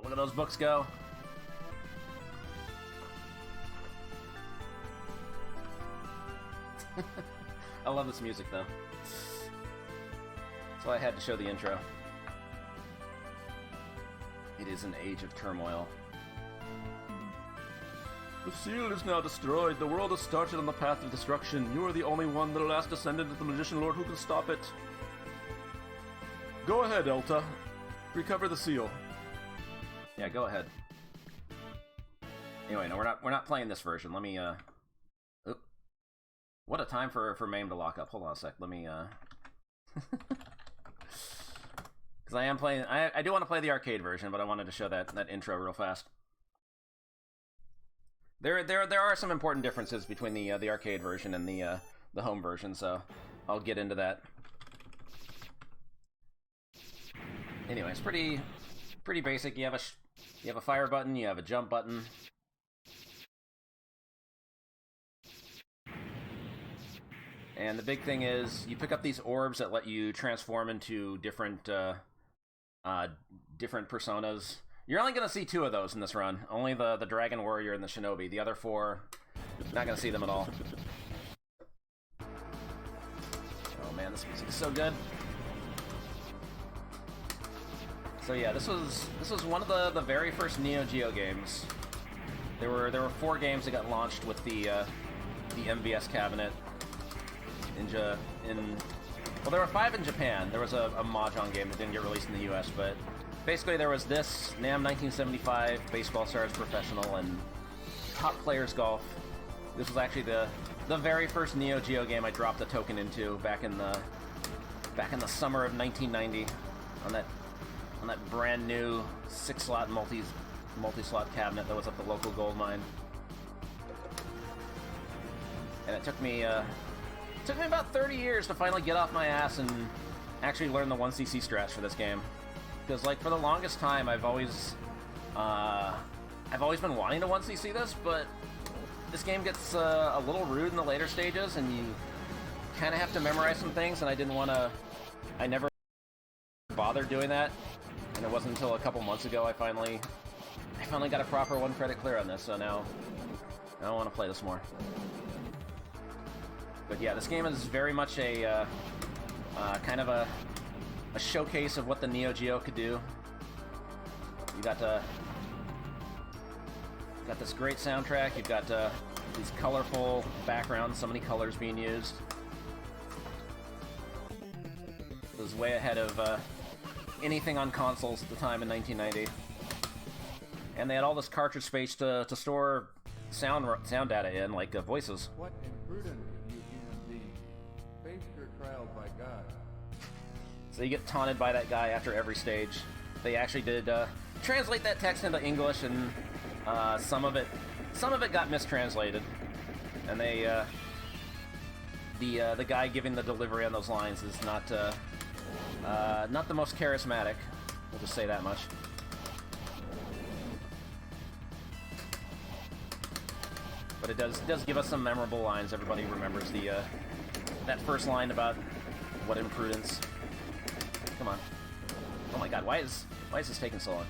look at those books go. I love this music, though. So I had to show the intro. It is an age of turmoil. The seal is now destroyed. The world has started on the path of destruction. You are the only one, the last descendant of the Magician Lord, who can stop it. Go ahead, Elta. Recover the seal. Yeah, go ahead. Anyway, no, we're not playing this version. Let me, Oop. What a time for MAME to lock up. Hold on a sec. Let me, Because I am playing... I do want to play the arcade version, but I wanted to show that intro real fast. There are some important differences between the arcade version and the home version, so I'll get into that. Anyway, it's pretty basic. You have a fire button, you have a jump button. And the big thing is you pick up these orbs that let you transform into different personas. You're only going to see 2 of those in this run. Only the Dragon Warrior and the Shinobi. The other 4, not going to see them at all. Oh man, this music is so good. So yeah, this was one of the very first Neo Geo games. There were 4 games that got launched with the MVS cabinet. Well, there were 5 in Japan. There was a Mahjong game that didn't get released in the US, but basically there was this, NAM 1975, Baseball Stars Professional, and Top Players Golf. This was actually the very first Neo Geo game I dropped a token into back in the summer of 1990 on that brand new 6-slot multi-slot cabinet that was at the local gold mine. And it took me about 30 years to finally get off my ass and actually learn the 1cc strats for this game. Because, like, for the longest time, I've always been wanting to 1cc this, but this game gets a little rude in the later stages, and you kind of have to memorize some things, and I never bothered doing that, and it wasn't until a couple months ago I finally got a proper 1 credit clear on this, so now I want to play this more. But yeah, this game is very much a kind of a showcase of what the Neo Geo could do. You got this great soundtrack. You've got these colorful backgrounds, so many colors being used. It was way ahead of anything on consoles at the time in 1990. And they had all this cartridge space to store sound data in, like voices. What imprudent you human being! Face your trial by God. So you get taunted by that guy after every stage. They actually did translate that text into English, and some of it got mistranslated. And they the guy giving the delivery on those lines is not the most charismatic. We'll just say that much. But it does give us some memorable lines. Everybody remembers that first line about what imprudence. Come on. Oh my god, why is this taking so long?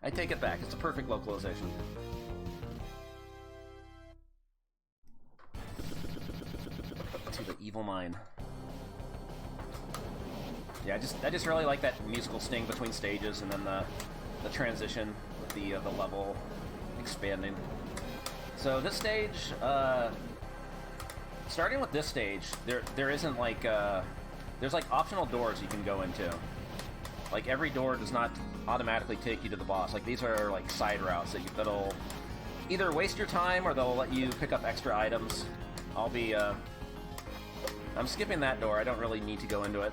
I take it back. It's a perfect localization. To the evil mine. Yeah, I just really like that musical sting between stages, and then the transition with the level expanding. So this stage, starting with this stage, there isn't like there's like optional doors you can go into. Like every door does not automatically take you to the boss. Like these are like side routes that'll either waste your time or they'll let you pick up extra items. I'm skipping that door. I don't really need to go into it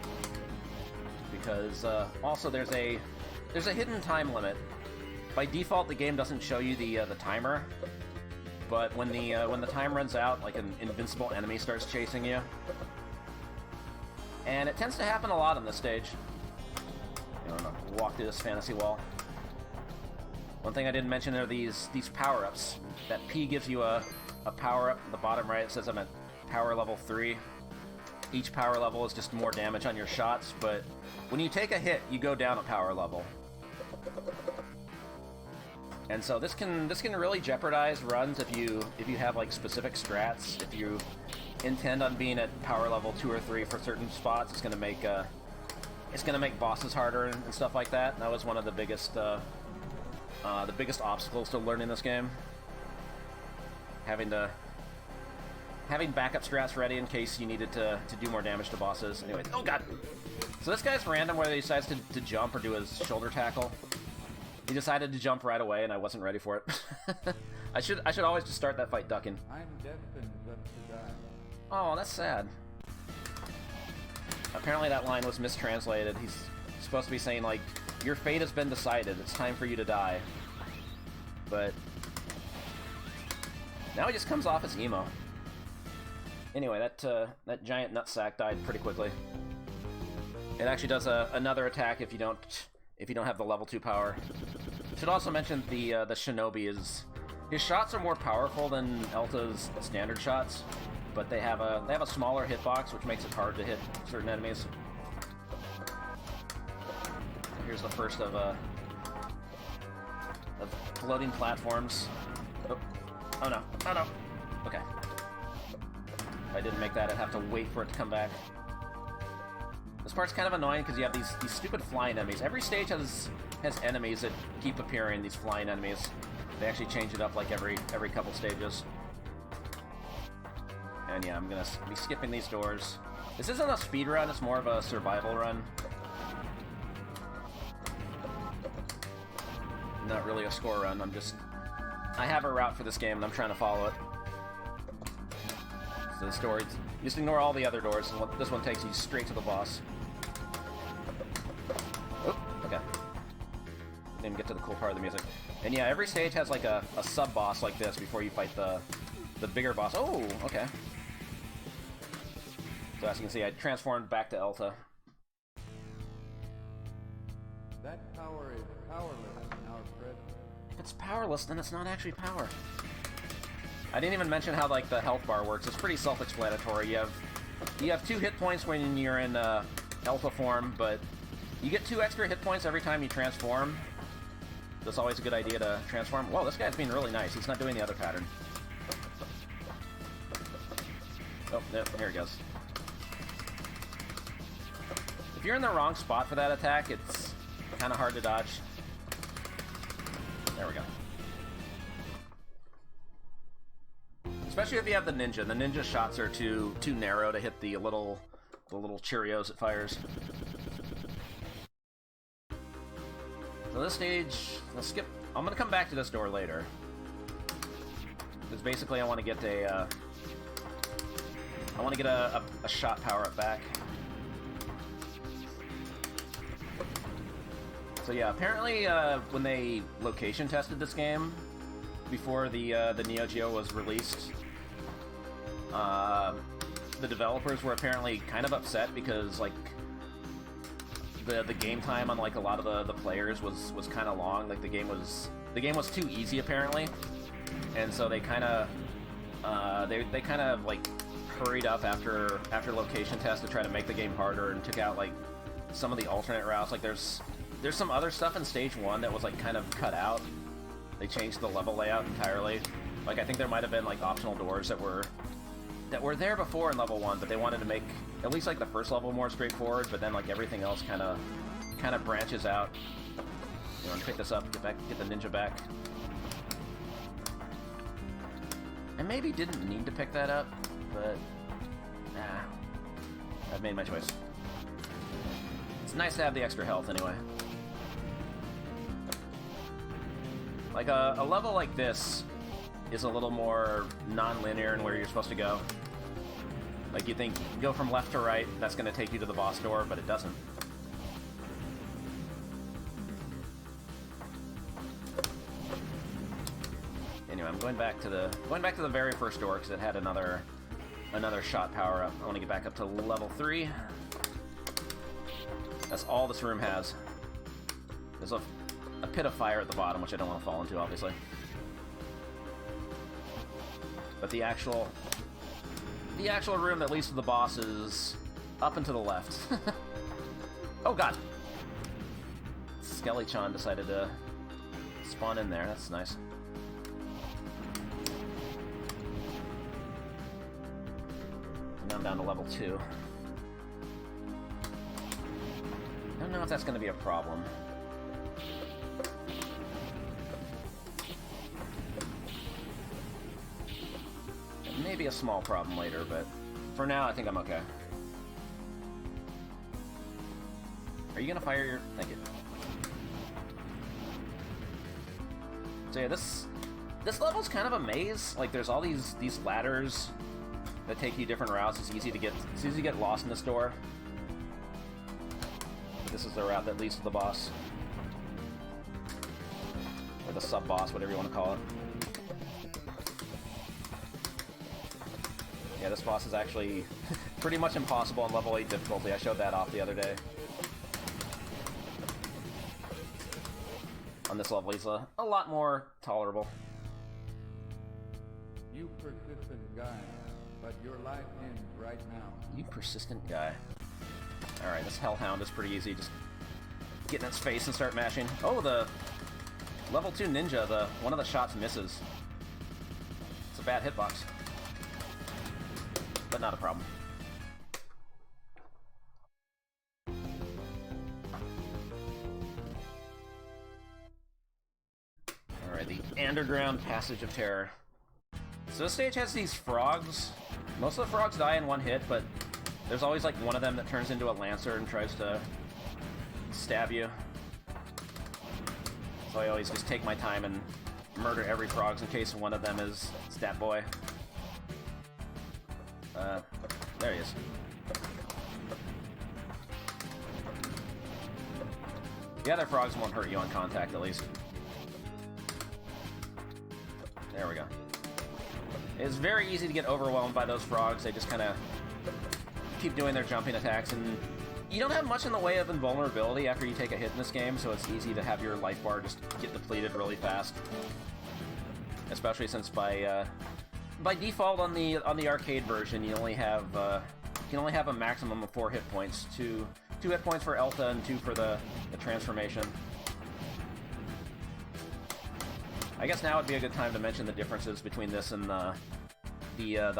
because also there's a hidden time limit. By default, the game doesn't show you the timer, but when the time runs out, like an invincible enemy starts chasing you, and it tends to happen a lot on this stage. I'm gonna walk through this fantasy wall. One thing I didn't mention are these power-ups. That P gives you a power-up at the bottom right. It says I'm at power level 3. each power level is just more damage on your shots, but when you take a hit, you go down a power level. And so this can really jeopardize runs if you have like specific strats. If you intend on being at power level 2 or 3 for certain spots, it's gonna make bosses harder and stuff like that. And that was one of the biggest obstacles to learning this game. Having backup strats ready in case you needed to do more damage to bosses. Anyways, oh god! So this guy's random whether he decides to jump or do his shoulder tackle. He decided to jump right away, and I wasn't ready for it. I should always just start that fight ducking. I'm destined to die. Oh, that's sad. Apparently that line was mistranslated. He's supposed to be saying, like, your fate has been decided. It's time for you to die. But now he just comes off as emo. Anyway, that giant nutsack died pretty quickly. It actually does another attack if you don't have the level 2 power. Should also mention the Shinobi is his shots are more powerful than Elta's standard shots, but they have a smaller hitbox, which makes it hard to hit certain enemies. Here's the first of floating platforms. Oh no! Oh no! Okay. If I didn't make that, I'd have to wait for it to come back. This part's kind of annoying because you have these stupid flying enemies. Every stage has enemies that keep appearing, these flying enemies. They actually change it up like every couple stages. And yeah, I'm gonna be skipping these doors. This isn't a speed run, it's more of a survival run. Not really a score run, I have a route for this game and I'm trying to follow it. So this door, just ignore all the other doors, and this one takes you straight to the boss. Oop, okay. Didn't even get to the cool part of the music. And yeah, every stage has like a sub-boss like this before you fight the bigger boss. Oh, okay. So as you can see, I transformed back to Elta. That power is powerless in our presence. If it's powerless, then it's not actually power. I didn't even mention how like the health bar works. It's pretty self-explanatory. You have 2 hit points when you're in Elta form, but you get 2 extra hit points every time you transform. That's always a good idea to transform. Whoa, this guy's being really nice. He's not doing the other pattern. Oh, yep, here he goes. If you're in the wrong spot for that attack, it's kind of hard to dodge. There we go. Especially if you have the ninja. The ninja shots are too narrow to hit the little Cheerios it fires. So this stage, let's skip. I'm gonna come back to this door later. Because basically I want to get a shot power up back. So yeah, apparently when they location tested this game before the Neo Geo was released, the developers were apparently kind of upset because like the game time on like a lot of the players was kind of long. Like the game was too easy apparently, and so they kind of they kind of like hurried up after location test to try to make the game harder and took out like some of the alternate routes. Like there's some other stuff in stage 1 that was like kind of cut out. They changed the level layout entirely. Like I think there might have been like optional doors that were there before in level 1, but they wanted to make at least like the first level more straightforward, but then like everything else kind of branches out. You want to pick this up, get the ninja back. I maybe didn't need to pick that up, but I've made my choice. It's nice to have the extra health anyway. Like a level like this is a little more non-linear in where you're supposed to go. Like you think, go from left to right, that's going to take you to the boss door, but it doesn't. Anyway, I'm going back to the very first door because it had another shot power up. I want to get back up to level 3. That's all this room has. There's a pit of fire at the bottom, which I don't want to fall into, obviously. But the actual the actual room that leads to the boss is up and to the left. Oh god! Skelly-chan decided to spawn in there, that's nice. Now I'm down to level 2. I don't know if that's going to be a problem. It may be a small problem later, but for now I think I'm okay. Are you going to fire your... Thank you. So yeah, this level's kind of a maze. Like, there's all these ladders that take you different routes. It's easy to get lost in this door. But this is the route that leads to the boss. Or the sub-boss, whatever you want to call it. Yeah, this boss is actually pretty much impossible on level 8 difficulty. I showed that off the other day. On this level, he's a lot more tolerable. You persistent guy, but your life ends right now. You persistent guy. Alright, this Hellhound is pretty easy. Just get in its face and start mashing. Oh, the level 2 ninja, one of the shots misses. It's a bad hitbox. But not a problem. Alright, the Underground Passage of Terror. So this stage has these frogs. Most of the frogs die in one hit, but there's always like one of them that turns into a lancer and tries to stab you. So I always just take my time and murder every frog in case one of them is Stat Boy. There he is. The other frogs won't hurt you on contact, at least. There we go. It's very easy to get overwhelmed by those frogs. They just kind of keep doing their jumping attacks, and you don't have much in the way of invulnerability after you take a hit in this game, so it's easy to have your life bar just get depleted really fast. Especially since by default on the arcade version, you can only have a maximum of 4 hit points. Two hit points for Elta and 2 for the transformation. I guess now would be a good time to mention the differences between this and the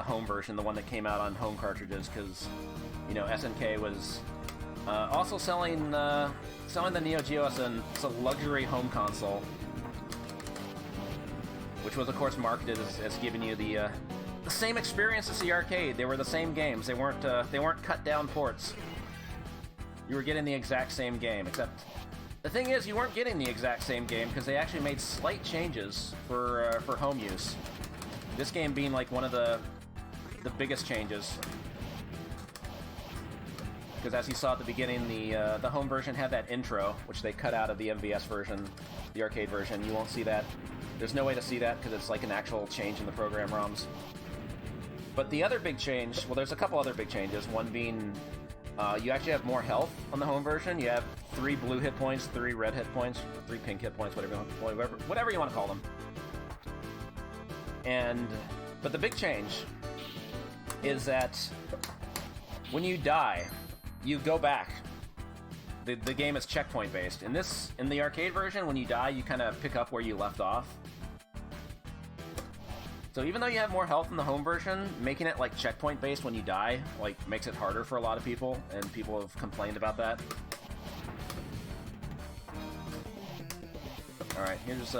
home version, the one that came out on home cartridges, because you know SNK was also selling the Neo Geo as a luxury home console, which was of course marketed as giving you the same experience as the arcade. They were the same games. They weren't cut down ports. You were getting the exact same game, except the thing is, you weren't getting the exact same game because they actually made slight changes for home use. This game being like one of the biggest changes, because as you saw at the beginning, the home version had that intro, which they cut out of the MVS version, the arcade version. You won't see that. There's no way to see that because it's like an actual change in the program ROMs. But the other big change, well, there's a couple other big changes. One being, you actually have more health on the home version. You have 3 blue hit points, 3 red hit points, 3 pink hit points, whatever you want to call them. But the big change is that when you die, you go back. The game is checkpoint based. In the arcade version, when you die, you kind of pick up where you left off. So even though you have more health in the home version, making it like checkpoint based when you die like makes it harder for a lot of people, and people have complained about that. Alright, here's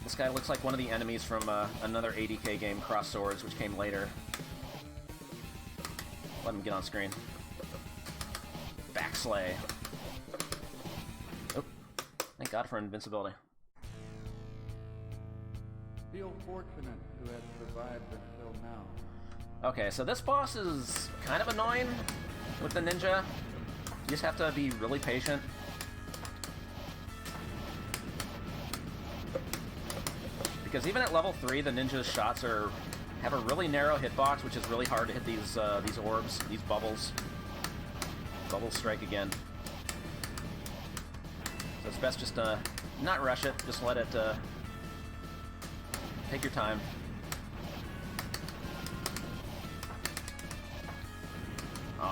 this guy looks like one of the enemies from another 80K game, Cross Swords, which came later. Let him get on screen. Backslay. Oh, thank God for invincibility. Feel fortunate to have survived until now. Okay, so this boss is kind of annoying with the ninja. You just have to be really patient. Because even at level 3, the ninja's shots have a really narrow hitbox, which is really hard to hit these orbs, these bubbles. Bubbles strike again. So it's best just to not rush it, just let it take your time.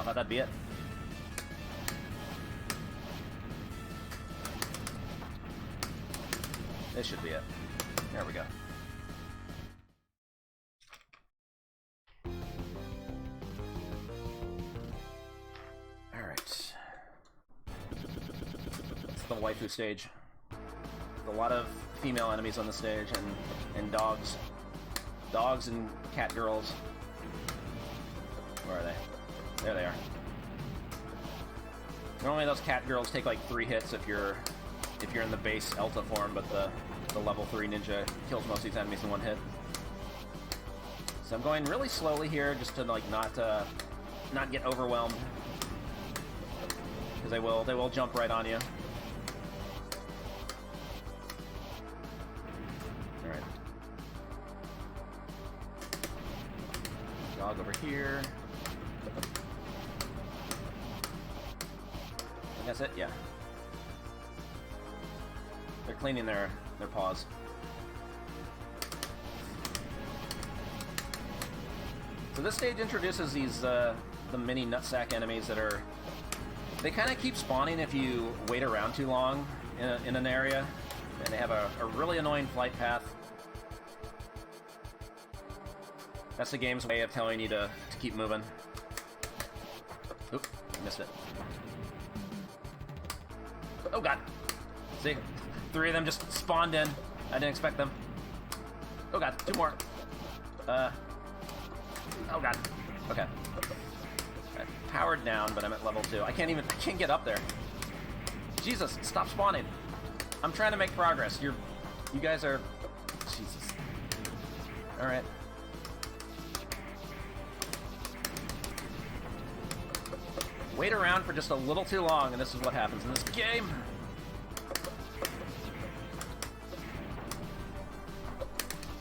thought that'd be it. This should be it. There we go. Alright. It's the waifu stage. A lot of female enemies on the stage, and dogs. Dogs and cat girls. Where are they? There they are. Normally those cat girls take like 3 hits if you're in the base Elta form, but the level 3 ninja kills most of these enemies in 1 hit. So I'm going really slowly here, just to like not get overwhelmed, because they will jump right on you. All right. Dog over here. I think that's it. Yeah. They're cleaning their paws. So this stage introduces these the mini nutsack enemies that are... They kind of keep spawning if you wait around too long in an area, and they have a really annoying flight path. That's the game's way of telling you to keep moving. Oop, missed it. Oh god! See? 3 of them just spawned in. I didn't expect them. Oh god, 2 more. Oh god. Okay. I powered down, but I'm at level 2. I can't get up there. Jesus, stop spawning. I'm trying to make progress. You guys are... Jesus. Alright. Wait around for just a little too long, and this is what happens in this game.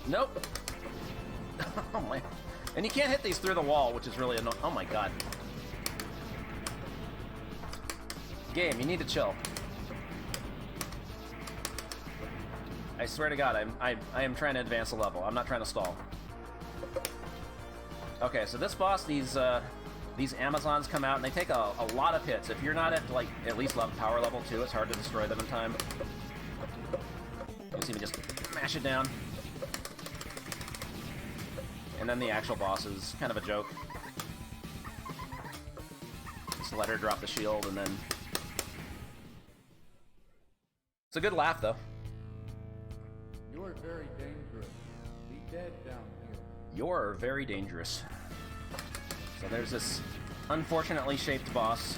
Nope. Oh my. And you can't hit these through the wall, which is really annoying. Oh my god. Game, you need to chill. I swear to god, I am trying to advance a level. I'm not trying to stall. Okay, so this boss, these Amazons come out and they take a lot of hits. If you're not at like at least power level 2, it's hard to destroy them in time. You see me just mash it down. And then the actual boss is kind of a joke. Just let her drop the shield and then... It's a good laugh, though. You are very dangerous. Be dead down here. You're very dangerous. So there's this unfortunately shaped boss.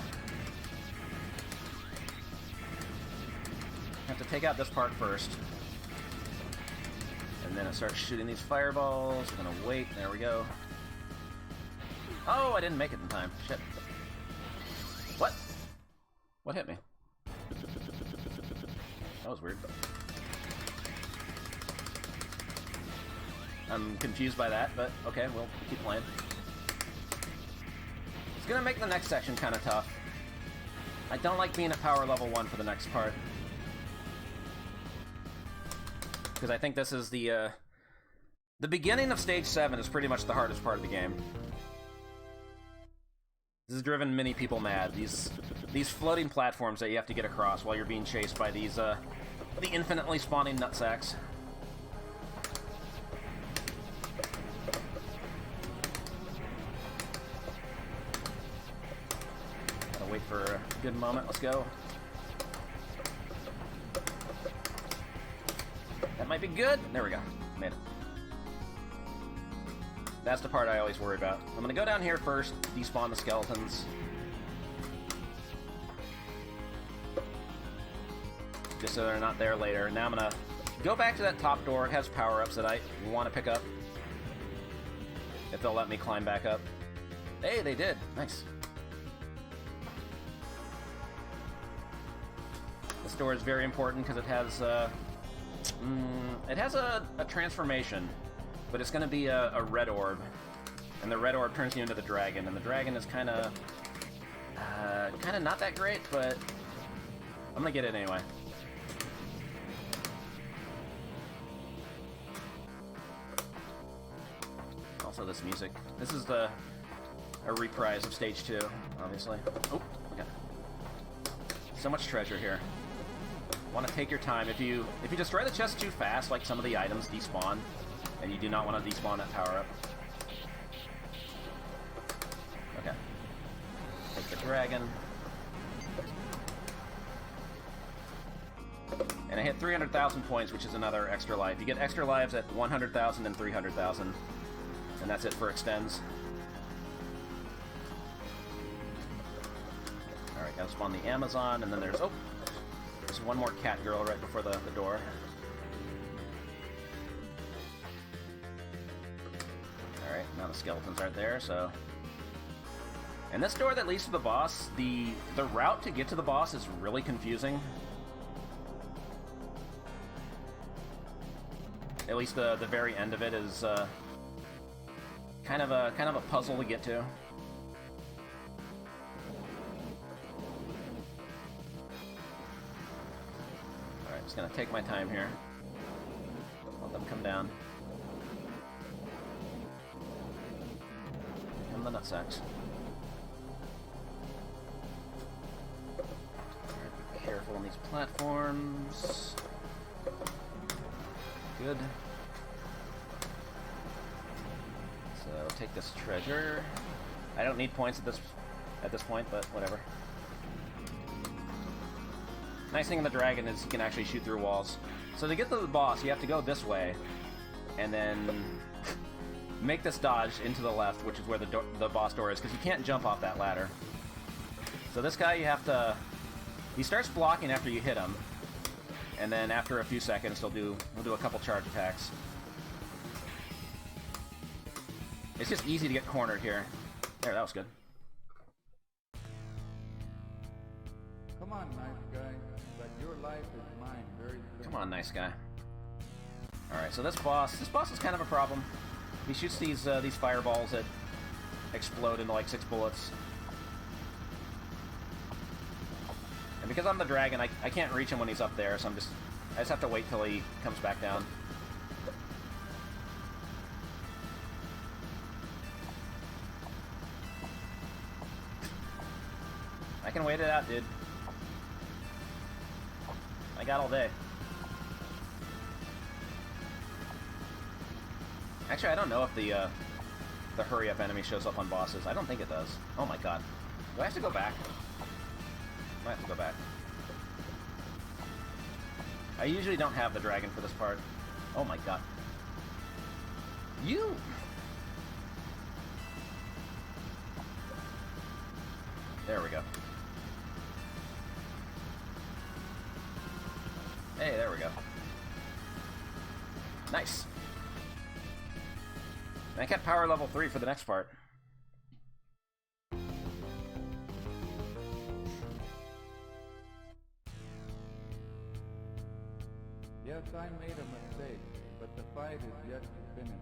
Have to take out this part first. And then it starts shooting these fireballs. We're gonna wait. There we go. Oh, I didn't make it in time. Shit. What? What hit me? That was weird. I'm confused by that, but okay, we'll keep playing. It's gonna make the next section kind of tough. I don't like being at power level 1 for the next part. Because I think this is the beginning of Stage 7 is pretty much the hardest part of the game. This has driven many people mad. These floating platforms that you have to get across while you're being chased by these, the infinitely spawning nutsacks. Gotta wait for a good moment. Let's go. That might be good. There we go. Made it. That's the part I always worry about. I'm gonna go down here first, despawn the skeletons. Just so they're not there later. Now I'm gonna go back to that top door. It has power-ups that I want to pick up. If they'll let me climb back up. Hey, they did. Nice. This door is very important because it has a transformation, but it's going to be a red orb, and the red orb turns you into the dragon, and the dragon is kind of not that great, but I'm going to get it anyway. Also this music. This is the a reprise of Stage 2, obviously. Oh, okay. So much treasure here. Want to take your time. If you destroy the chest too fast, like some of the items despawn, and you do not want to despawn that power-up. Okay. Take the dragon. And I hit 300,000 points, which is another extra life. You get extra lives at 100,000 and 300,000. And that's it for extends. Alright, gotta spawn the Amazon, and then there's... Oh! There's one more cat girl right before the door. Alright, now the skeletons aren't there, so... And this door that leads to the boss, the route to get to the boss is really confusing. At least the very end of it is kind of a puzzle to get to. Alright, just gonna take my time here. Let them come down. And the nutsacks. Alright, be careful on these platforms. Good. So take this treasure. I don't need points at this point, but whatever. Nice thing in the dragon is you can actually shoot through walls. So to get to the boss, you have to go this way, and then make this dodge into the left, which is where the boss door is, because you can't jump off that ladder. So this guy, you have to... He starts blocking after you hit him. And then after a few seconds, he'll do a couple charge attacks. It's just easy to get cornered here. There, that was good. Come on, nice guy. But your life is mine very soon. Come on, nice guy. Alright, so this boss is kind of a problem. He shoots these fireballs that explode into like 6 bullets. And because I'm the dragon, I can't reach him when he's up there, so I just have to wait till he comes back down. I can wait it out, dude. I got all day. Actually, I don't know if the hurry-up enemy shows up on bosses. I don't think it does. Oh my god. Do I have to go back? I have to go back. I usually don't have the dragon for this part. Oh my god. You! There we go. Hey, there we go. Nice. And I kept power level 3 for the next part. Yes, I made a mistake, but the fight is yet to finish.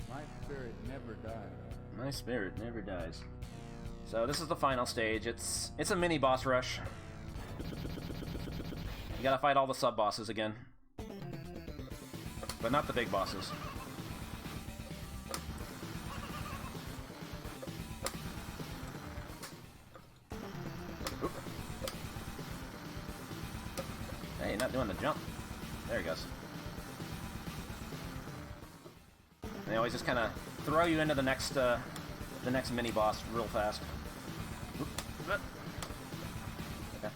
My spirit never dies. My spirit never dies. So this is the final stage. It's a mini boss rush. You gotta fight all the sub-bosses again. But not the big bosses. Oop. Hey, you're not doing the jump. There he goes. And they always just kind of throw you into the next mini boss real fast. Oop. Okay.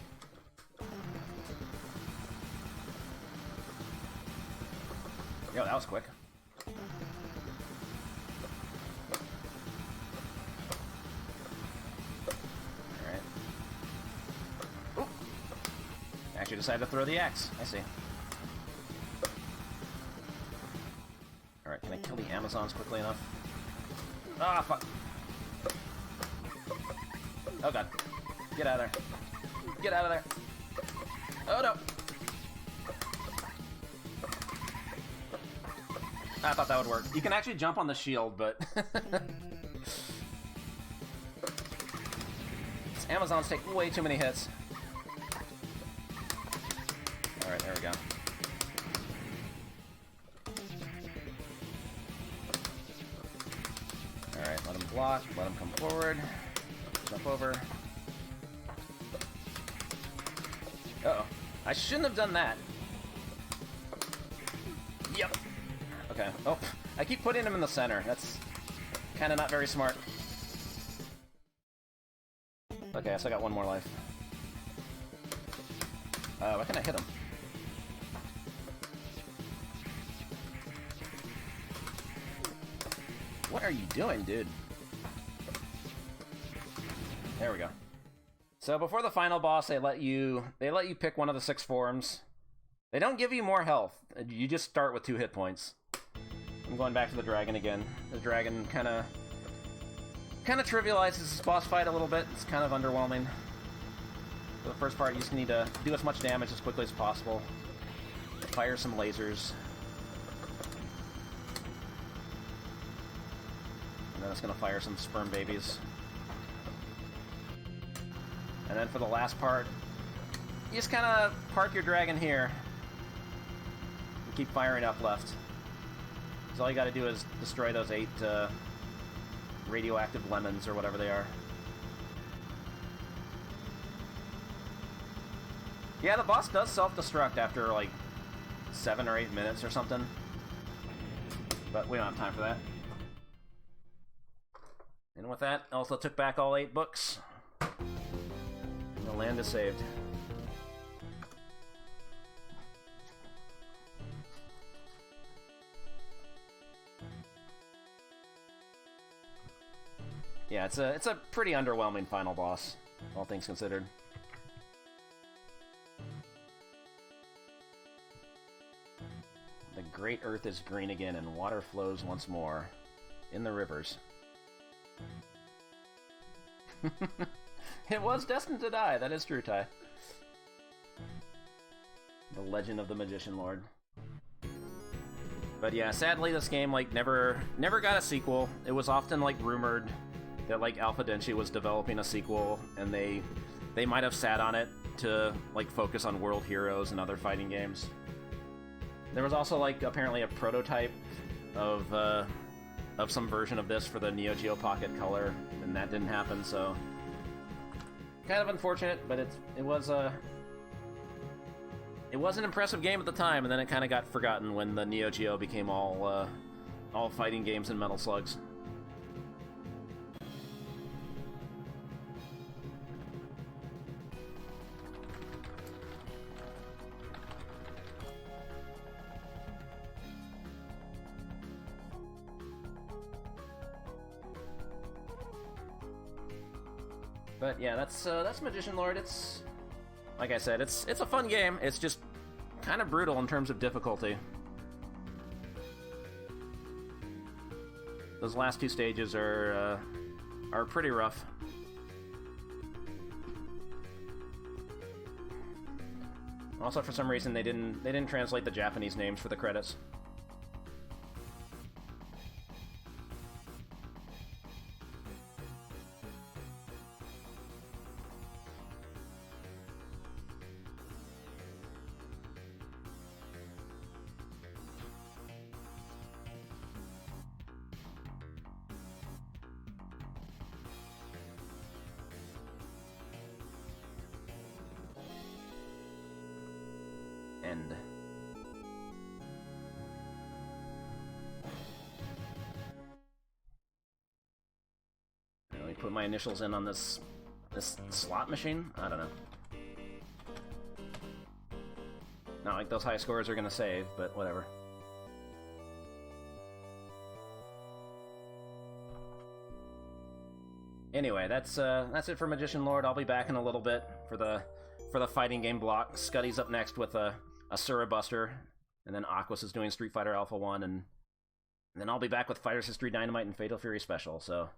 Yo, that was quick. Alright. Oop. Actually decided to throw the axe. I see. Alright, can I kill the Amazons quickly enough? Ah, fuck. Oh god. Get out of there. Get out of there. Oh no. I thought that would work. You can actually jump on the shield, but... These Amazons take way too many hits. Alright, there we go. Alright, let him block, let him come forward, jump over. Uh-oh. I shouldn't have done that. Yep. Okay. Oh, I keep putting him in the center. That's kind of not very smart. Okay, so I got one more life. Why can't I hit him? What are you doing, dude? There we go. So before the final boss, they let you pick one of the 6 forms. They don't give you more health. You just start with 2 hit points. I'm going back to the dragon again. The dragon kind of trivializes this boss fight a little bit. It's kind of underwhelming. For the first part, you just need to do as much damage as quickly as possible. Fire some lasers. And then it's going to fire some sperm babies. And then for the last part, you just kind of park your dragon here. And keep firing up left. So all you got to do is destroy those 8 radioactive lemons, or whatever they are. Yeah, the boss does self-destruct after, like, 7 or 8 minutes or something. But we don't have time for that. And with that, also took back all 8 books. And the land is saved. Yeah, it's a pretty underwhelming final boss, all things considered. The great earth is green again, and water flows once more in the rivers. It was destined to die, that is true, Ty. The legend of the Magician Lord. But yeah, sadly this game, like, never got a sequel. It was often, like, rumored that, like, Alpha Denshi was developing a sequel, and they might have sat on it to, like, focus on World Heroes and other fighting games. There was also, like, apparently a prototype of some version of this for the Neo Geo Pocket Color, and that didn't happen, so kind of unfortunate, but it was an impressive game at the time, and then it kind of got forgotten when the Neo Geo became all fighting games and Metal Slugs. But yeah, that's Magician Lord. It's, like I said, it's a fun game. It's just kind of brutal in terms of difficulty. Those last 2 stages are pretty rough. Also, for some reason, they didn't translate the Japanese names for the credits. End. Let me put my initials in on this slot machine? I don't know. Not like those high scores are gonna save, but whatever. Anyway, that's it for Magician Lord. I'll be back in a little bit for the fighting game block. Scuddy's up next with a Surabuster, and then Aquas is doing Street Fighter Alpha 1, and then I'll be back with Fighters History Dynamite and Fatal Fury Special, so